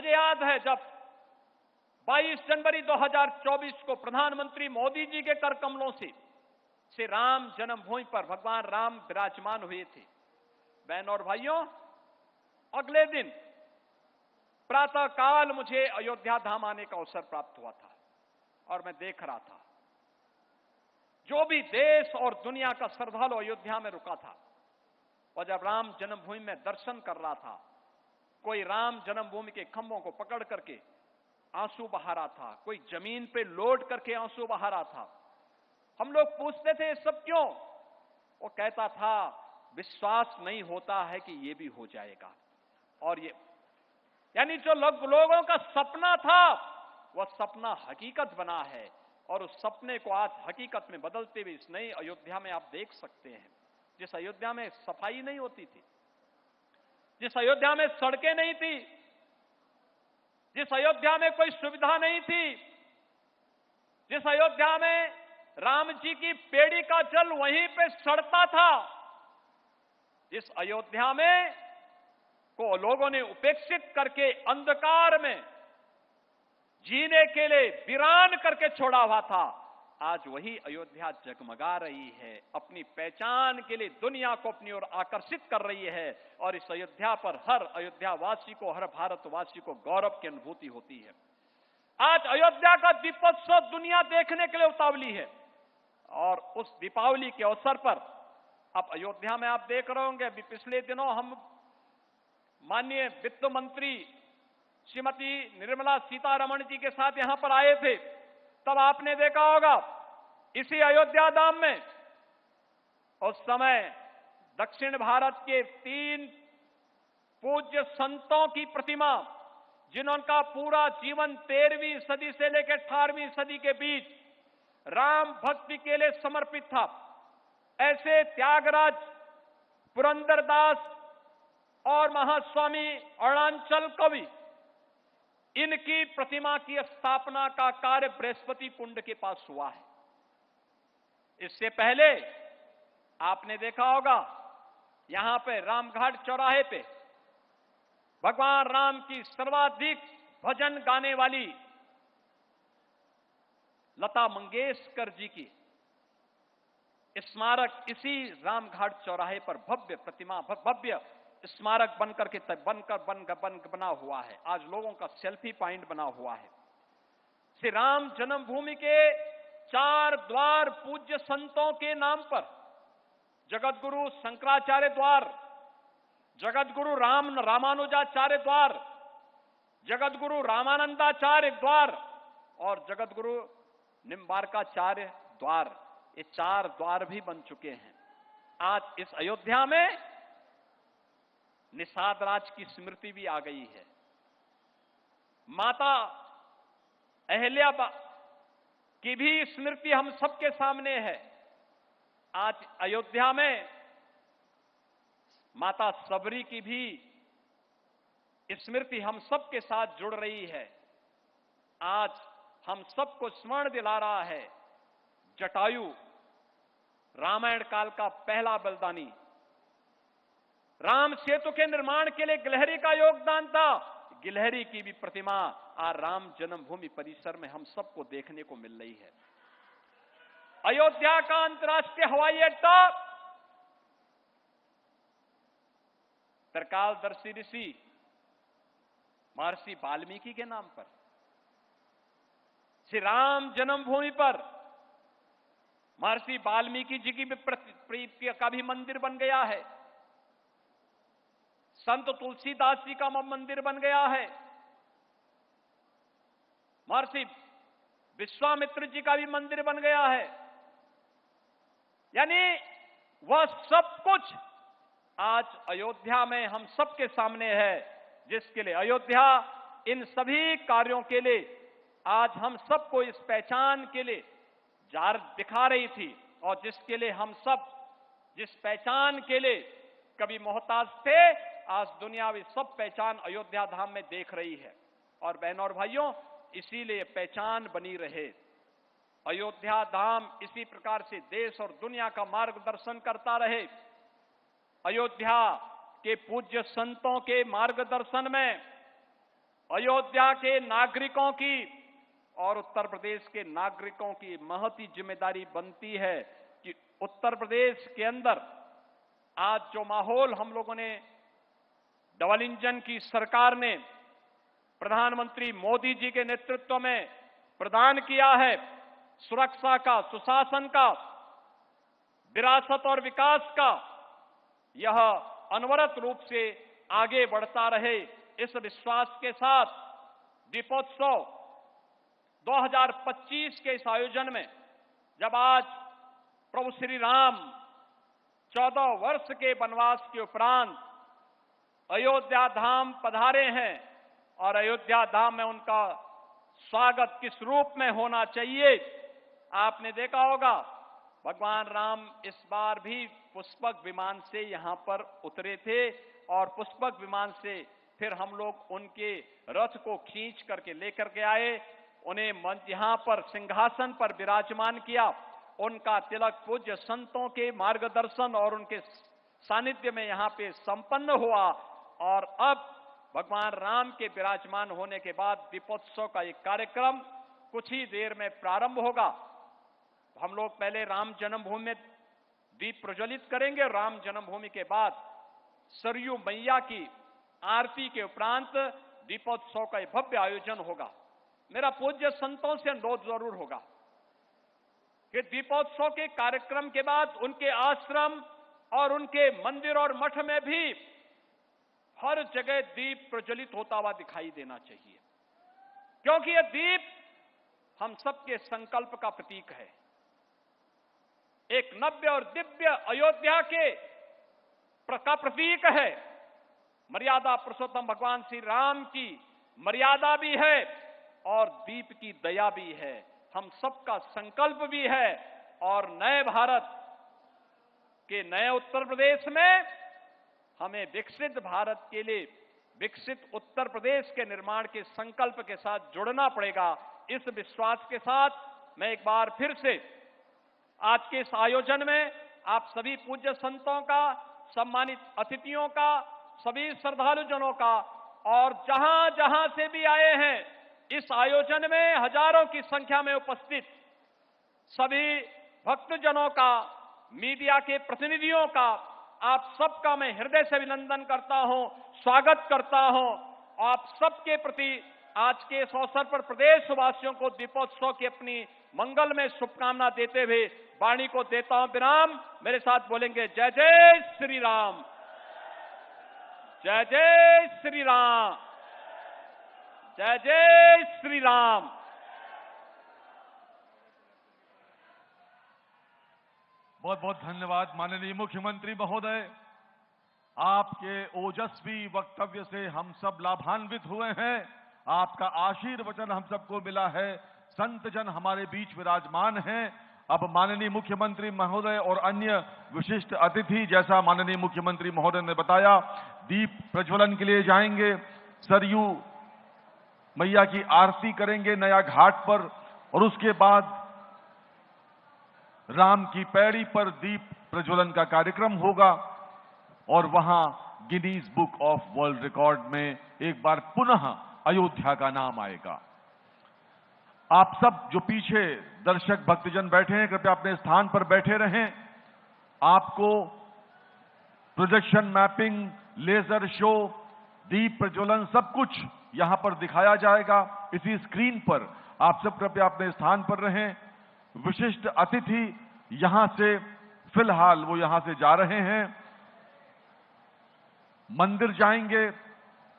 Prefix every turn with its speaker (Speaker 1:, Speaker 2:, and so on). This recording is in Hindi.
Speaker 1: मुझे याद है जब 22 जनवरी 2024 को प्रधानमंत्री मोदी जी के कर कमलों से राम जन्मभूमि पर भगवान राम विराजमान हुए थे। बहनों और भाइयों, अगले दिन प्रातः काल मुझे अयोध्या धाम आने का अवसर प्राप्त हुआ था और मैं देख रहा था जो भी देश और दुनिया का श्रद्धालु अयोध्या में रुका था और जब राम जन्मभूमि में दर्शन कर रहा था, कोई राम जन्मभूमि के खंभों को पकड़ करके आंसू बहा रहा था, कोई जमीन पे लोट करके आंसू बहा रहा था। हम लोग पूछते थे सब क्यों? वो कहता था विश्वास नहीं होता है कि ये भी हो जाएगा। और ये यानी जो लोगों का सपना था वह सपना हकीकत बना है और उस सपने को आज हकीकत में बदलते हुए इस नई अयोध्या में आप देख सकते हैं। जिस अयोध्या में सफाई नहीं होती थी, जिस अयोध्या में सड़कें नहीं थी, जिस अयोध्या में कोई सुविधा नहीं थी, जिस अयोध्या में राम जी की पेड़ी का जल वहीं पे सड़ता था, जिस अयोध्या में को लोगों ने उपेक्षित करके अंधकार में जीने के लिए वीरान करके छोड़ा हुआ था, आज वही अयोध्या जगमगा रही है, अपनी पहचान के लिए दुनिया को अपनी ओर आकर्षित कर रही है और इस अयोध्या पर हर अयोध्यावासी को, हर भारतवासी को गौरव की अनुभूति होती है। आज अयोध्या का दीपोत्सव दुनिया देखने के लिए उतावली है और उस दीपावली के अवसर पर अब अयोध्या में आप देख रहे होंगे, अभी पिछले दिनों हम माननीय वित्त मंत्री श्रीमती निर्मला सीतारमण जी के साथ यहां पर आए थे, तब आपने देखा होगा इसी अयोध्या धाम में उस समय दक्षिण भारत के 3 पूज्य संतों की प्रतिमा, जिनका पूरा जीवन 13वीं सदी से लेकर 18वीं सदी के बीच राम भक्ति के लिए समर्पित था, ऐसे त्यागराज, पुरंदरदास और महास्वामी अरुणाचल कवि, इनकी प्रतिमा की स्थापना का कार्य बृहस्पति कुंड के पास हुआ है। इससे पहले आपने देखा होगा यहां पे रामघाट चौराहे पे भगवान राम की सर्वाधिक भजन गाने वाली लता मंगेशकर जी की स्मारक इसी रामघाट चौराहे पर भव्य प्रतिमा, भव्य स्मारक बनकर के बना हुआ है। आज लोगों का सेल्फी पॉइंट बना हुआ है। श्री राम जन्मभूमि के 4 द्वार पूज्य संतों के नाम पर, जगत गुरु शंकराचार्य द्वार, जगत गुरु रामानुजाचार्य द्वार, जगत गुरु रामानंदाचार्य द्वार और जगत गुरु निम्बारकाचार्य द्वार, ये 4 द्वार भी बन चुके हैं। आज इस अयोध्या में निषाद राज की स्मृति भी आ गई है। माता अहिल्या की भी स्मृति हम सबके सामने है। आज अयोध्या में माता सबरी की भी स्मृति हम सबके साथ जुड़ रही है। आज हम सबको स्मरण दिला रहा है जटायु, रामायण काल का पहला बलिदानी, राम सेतु के निर्माण के लिए गिलहरी का योगदान था। गिलहरी की भी प्रतिमा आज राम जन्मभूमि परिसर में हम सबको देखने को मिल रही है। अयोध्या का अंतर्राष्ट्रीय हवाई अड्डा त्रिकालदर्शी ऋषि महर्षि वाल्मीकि के नाम पर, श्री राम जन्मभूमि पर महर्षि वाल्मीकि जी की भी प्रीति का भी मंदिर बन गया है। संत तुलसीदास जी का मंदिर बन गया है। महर्षि विश्वामित्र जी का भी मंदिर बन गया है। यानी वह सब कुछ आज अयोध्या में हम सबके सामने है, जिसके लिए अयोध्या इन सभी कार्यों के लिए आज हम सबको इस पहचान के लिए जार दिखा रही थी और जिसके लिए हम सब जिस पहचान के लिए कभी मोहताज थे, आज दुनिया में सब पहचान अयोध्या धाम में देख रही है। और बहनों और भाइयों, इसीलिए पहचान बनी रहे। अयोध्या धाम इसी प्रकार से देश और दुनिया का मार्गदर्शन करता रहे। अयोध्या के पूज्य संतों के मार्गदर्शन में अयोध्या के नागरिकों की और उत्तर प्रदेश के नागरिकों की महती जिम्मेदारी बनती है कि उत्तर प्रदेश के अंदर आज जो माहौल हम लोगों ने डबल इंजन की सरकार ने प्रधानमंत्री मोदी जी के नेतृत्व में प्रदान किया है, सुरक्षा का, सुशासन का, विरासत और विकास का, यह अनवरत रूप से आगे बढ़ता रहे, इस विश्वास के साथ दीपोत्सव 2025 के इस आयोजन में जब आज प्रभु श्री राम 14 वर्ष के वनवास के उपरांत अयोध्या धाम पधारे हैं और अयोध्या धाम में उनका स्वागत किस रूप में होना चाहिए, आपने देखा होगा भगवान राम इस बार भी पुष्पक विमान से यहां पर उतरे थे और पुष्पक विमान से फिर हम लोग उनके रथ को खींच करके लेकर के आए, उन्हें यहां पर सिंहासन पर विराजमान किया, उनका तिलक पूज्य संतों के मार्गदर्शन और उनके सानिध्य में यहां पे संपन्न हुआ और अब भगवान राम के विराजमान होने के बाद दीपोत्सव का एक कार्यक्रम कुछ ही देर में प्रारंभ होगा। हम लोग पहले राम जन्मभूमि में दीप प्रज्वलित करेंगे, राम जन्मभूमि के बाद सरयू मैया की आरती के उपरांत दीपोत्सव का भव्य आयोजन होगा। मेरा पूज्य संतों से अनुरोध जरूर होगा कि दीपोत्सव के कार्यक्रम के बाद उनके आश्रम और उनके मंदिर और मठ में भी हर जगह दीप प्रज्वलित होता हुआ दिखाई देना चाहिए, क्योंकि यह दीप हम सबके संकल्प का प्रतीक है। एक नव्य और दिव्य अयोध्या का प्रतीक है। मर्यादा पुरुषोत्तम भगवान श्री राम की मर्यादा भी है और दीप की दया भी है, हम सबका संकल्प भी है और नए भारत के नए उत्तर प्रदेश में हमें विकसित भारत के लिए विकसित उत्तर प्रदेश के निर्माण के संकल्प के साथ जुड़ना पड़ेगा। इस विश्वास के साथ मैं एक बार फिर से आज के इस आयोजन में आप सभी पूज्य संतों का, सम्मानित अतिथियों का, सभी श्रद्धालुजनों का और जहां जहां से भी आए हैं इस आयोजन में हजारों की संख्या में उपस्थित सभी भक्तजनों का, मीडिया के प्रतिनिधियों का, आप सबका मैं हृदय से अभिनंदन करता हूं, स्वागत करता हूं। आप सबके प्रति आज के इस अवसर पर प्रदेशवासियों को दीपोत्सव की अपनी मंगलमय शुभकामना देते हुए वाणी को देता हूं विराम। मेरे साथ बोलेंगे जय जय श्री राम, जय जय श्री राम, जय जय श्री राम।
Speaker 2: बहुत बहुत धन्यवाद माननीय मुख्यमंत्री महोदय, आपके ओजस्वी वक्तव्य से हम सब लाभान्वित हुए हैं। आपका आशीर्वचन हम सबको मिला है, संत जन हमारे बीच विराजमान हैं। अब माननीय मुख्यमंत्री महोदय और अन्य विशिष्ट अतिथि, जैसा माननीय मुख्यमंत्री महोदय ने बताया, दीप प्रज्वलन के लिए जाएंगे, सरयू मैया की आरती करेंगे नया घाट पर और उसके बाद राम की पैड़ी पर दीप प्रज्वलन का कार्यक्रम होगा और वहां Guinness book of world record में एक बार पुनः अयोध्या का नाम आएगा। आप सब जो पीछे दर्शक भक्तजन बैठे हैं, कृपया अपने स्थान पर बैठे रहें। आपको प्रोजेक्शन मैपिंग, लेजर शो, दीप प्रज्वलन सब कुछ यहां पर दिखाया जाएगा इसी स्क्रीन पर। आप सब कृपया अपने स्थान पर रहें। विशिष्ट अतिथि यहां से फिलहाल वो यहां से जा रहे हैं, मंदिर जाएंगे।